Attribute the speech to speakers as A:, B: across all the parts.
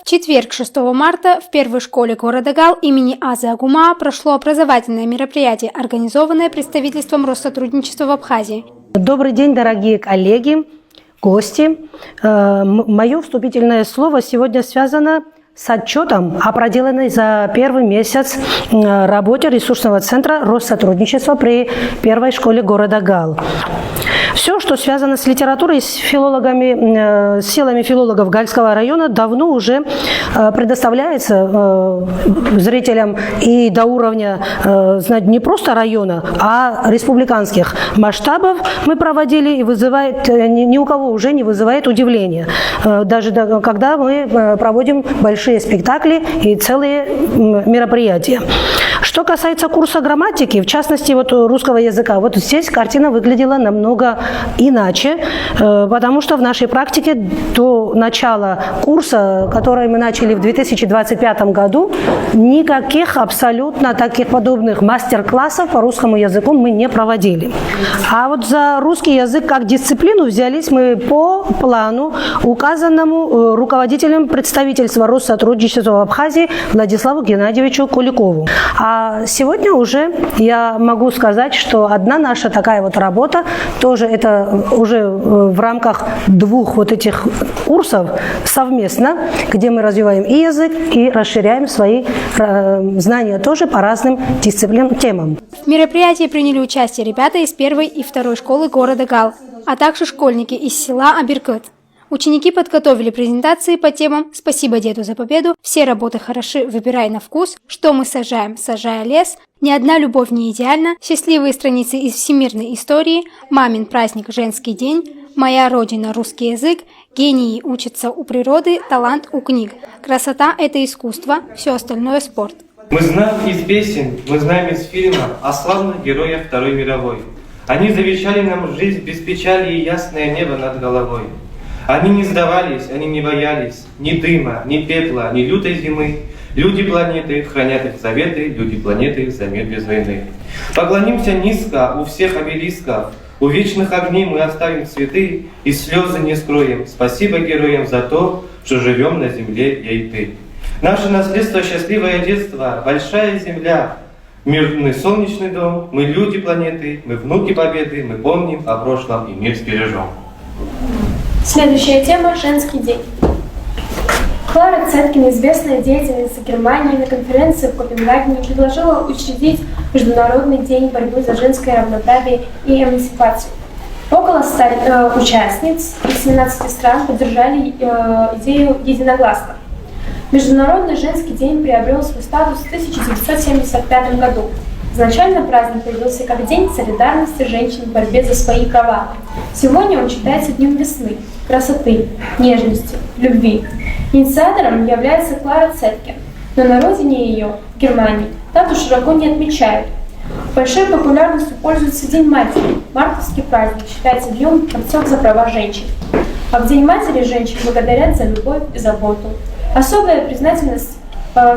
A: В четверг, 6 марта, в первой школе города Гал имени Азы Агума прошло образовательное мероприятие, организованное представительством Россотрудничества в Абхазии.
B: Добрый день, дорогие коллеги, гости. Мое вступительное слово сегодня связано с отчетом о проделанной за первый месяц работе ресурсного центра Россотрудничества при первой школе города Гал. Все, что связано с литературой, с филологами, с силами филологов Гальского района, давно уже предоставляется зрителям и до уровня не просто района, а республиканских масштабов мы проводили, и вызывает, ни у кого уже не вызывает удивления. Даже когда мы проводим большие спектакли и целые мероприятия. Что касается курса грамматики, в частности русского языка, здесь картина выглядела намного иначе, потому что в нашей практике до начала курса, который мы начали в 2025 году, никаких абсолютно таких подобных мастер-классов по русскому языку мы не проводили. А за русский язык как дисциплину взялись мы по плану, указанному руководителем представительства Россотрудничества в Абхазии Владиславу Геннадьевичу Куликову. А сегодня уже я могу сказать, что одна наша такая работа, тоже это уже в рамках двух этих курсов совместно, где мы развиваем и язык, и расширяем свои знания тоже по разным дисциплинам, темам.
A: В мероприятии приняли участие ребята из первой и второй школы города Гал, а также школьники из села Абиркыт. Ученики подготовили презентации по темам «Спасибо деду за победу», «Все работы хороши, выбирай на вкус», «Что мы сажаем, сажая лес», «Ни одна любовь не идеальна», «Счастливые страницы из всемирной истории», «Мамин праздник, женский день», «Моя родина, русский язык», «Гении учатся у природы, талант у книг», «Красота – это искусство», «Все остальное – спорт».
C: Мы знаем из песен, мы знаем из фильма о славных героях Второй мировой. Они завещали нам жизнь без печали и ясное небо над головой. Они не сдавались, они не боялись ни дыма, ни пепла, ни лютой зимы. Люди планеты хранят их заветы, люди планеты за мир без войны. Поклонимся низко у всех обелисков, у вечных огней мы оставим цветы и слезы не скроем. Спасибо героям за то, что живем на земле я и ты. Наше наследство — счастливое детство, большая земля, мирный солнечный дом, мы люди планеты, мы внуки победы, мы помним о прошлом и мир сбережем.
D: Следующая тема – «Женский день». Клара Цеткин, известная деятельница Германии, на конференции в Копенгагене предложила учредить Международный день борьбы за женское равноправие и эмансипацию. Около 100 участниц из 17 стран поддержали идею единогласно. Международный женский день приобрел свой статус в 1975 году. Изначально праздник появился как День солидарности женщин в борьбе за свои права. Сегодня он считается Днем весны, красоты, нежности, любви. Инициатором является Клара Цеткин, но на родине ее, в Германии, дату широко не отмечают. Большой популярностью пользуется День матери. Мартовский праздник считается днем борцов за права женщин. А в День матери женщин благодарят за любовь и заботу. Особая признательность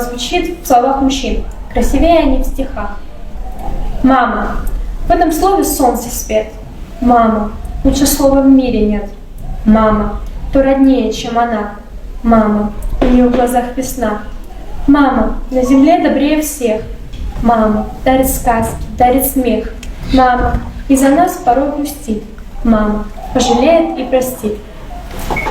D: звучит в словах мужчин. Красивее они в стихах. Мама. В этом слове солнце спет. Мама. Лучше слова в мире нет. Мама. То роднее, чем она. Мама. У нее в глазах весна. Мама. На земле добрее всех. Мама. Дарит сказки, дарит смех. Мама. И за нас порой грустит. Мама. Пожалеет и простит.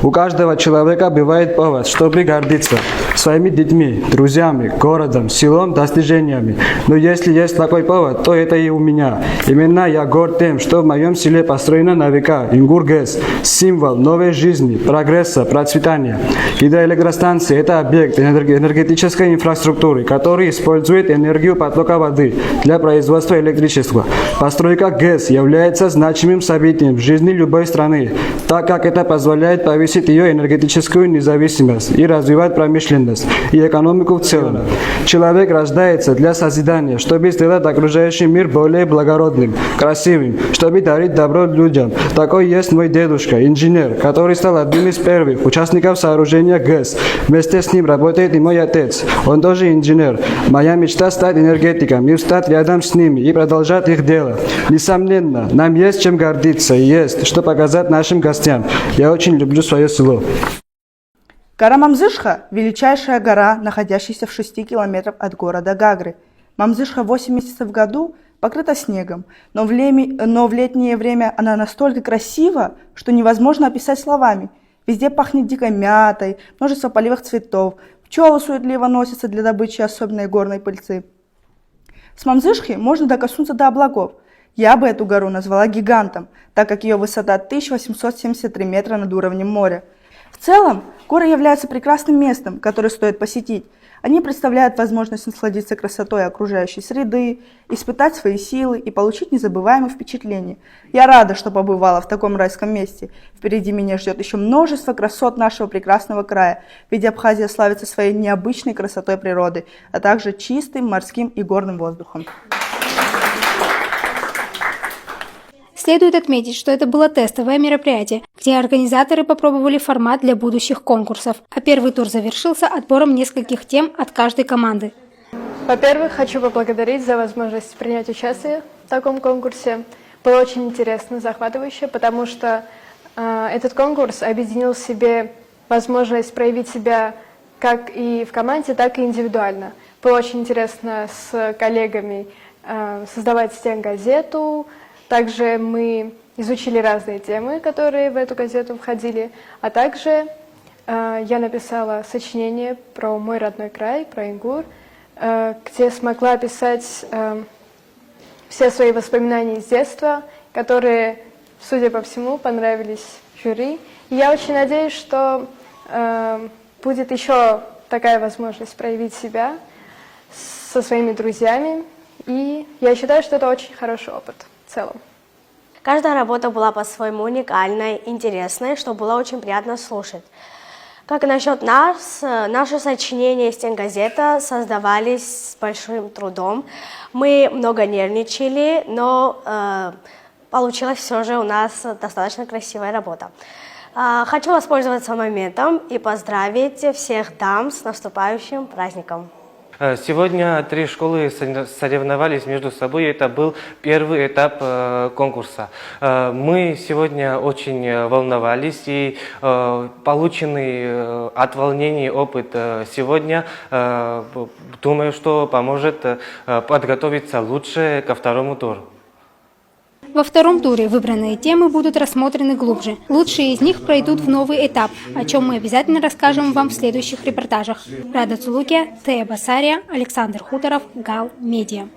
E: У каждого человека бывает повод, чтобы гордиться своими детьми, друзьями, городом, селом, достижениями. Но если есть такой повод, то это и у меня. Именно я горд тем, что в моем селе построена на века Ингур-ГЭС, символ новой жизни, прогресса, процветания. Гидроэлектростанция – это объект энергетической инфраструктуры, который использует энергию потока воды для производства электричества. Постройка ГЭС является значимым событием в жизни любой страны, так как это позволяет повысить ее энергетическую независимость и развивать промышленность и экономику в целом. Человек рождается для созидания, чтобы сделать окружающий мир более благородным, красивым, чтобы дарить добро людям. Такой есть мой дедушка, инженер, который стал одним из первых участников сооружения ГЭС. Вместе с ним работает и мой отец. Он тоже инженер. Моя мечта стать энергетиком и встать рядом с ними и продолжать их дело. Несомненно, нам есть чем гордиться и есть что показать нашим гостям. Я очень люблю свое село.
F: Гора Мамзышха – величайшая гора, находящаяся в 6 километрах от города Гагры. Мамзышха 8 месяцев в году покрыта снегом, но в летнее время она настолько красива, что невозможно описать словами. Везде пахнет дикой мятой, множество полевых цветов, пчелы суетливо носятся для добычи особенной горной пыльцы. С Мамзышхи можно докоснуться до облаков. Я бы эту гору назвала гигантом, так как ее высота 1873 метра над уровнем моря. В целом, горы являются прекрасным местом, которое стоит посетить. Они представляют возможность насладиться красотой окружающей среды, испытать свои силы и получить незабываемые впечатления. Я рада, что побывала в таком райском месте. Впереди меня ждет еще множество красот нашего прекрасного края, ведь Абхазия славится своей необычной красотой природы, а также чистым морским и горным воздухом.
A: Следует отметить, что это было тестовое мероприятие, где организаторы попробовали формат для будущих конкурсов, а первый тур завершился отбором нескольких тем от каждой команды.
D: Во-первых, хочу поблагодарить за возможность принять участие в таком конкурсе. Было очень интересно, захватывающе, потому что этот конкурс объединил в себе возможность проявить себя как и в команде, так и индивидуально. Было очень интересно с коллегами создавать стенгазету. Также мы изучили разные темы, которые в эту газету входили, а также я написала сочинение про мой родной край, про Ингур, где смогла описать все свои воспоминания из детства, которые, судя по всему, понравились жюри. И я очень надеюсь, что будет еще такая возможность проявить себя со своими друзьями, и я считаю, что это очень хороший опыт. В целом.
G: Каждая работа была по-своему уникальной, интересной, что было очень приятно слушать. Как насчет нас, наши сочинения и стенгазета создавались с большим трудом. Мы много нервничали, но получилась все же у нас достаточно красивая работа. Хочу воспользоваться моментом и поздравить всех дам с наступающим праздником.
C: Сегодня 3 школы соревновались между собой, это был первый этап конкурса. Мы сегодня очень волновались, и полученный от волнений опыт сегодня, думаю, что поможет подготовиться лучше ко второму туру.
A: Во втором туре выбранные темы будут рассмотрены глубже. Лучшие из них пройдут в новый этап, о чем мы обязательно расскажем вам в следующих репортажах. Рада Цулукия, Тея Басария, Александр Хуторов, Гал Медиа.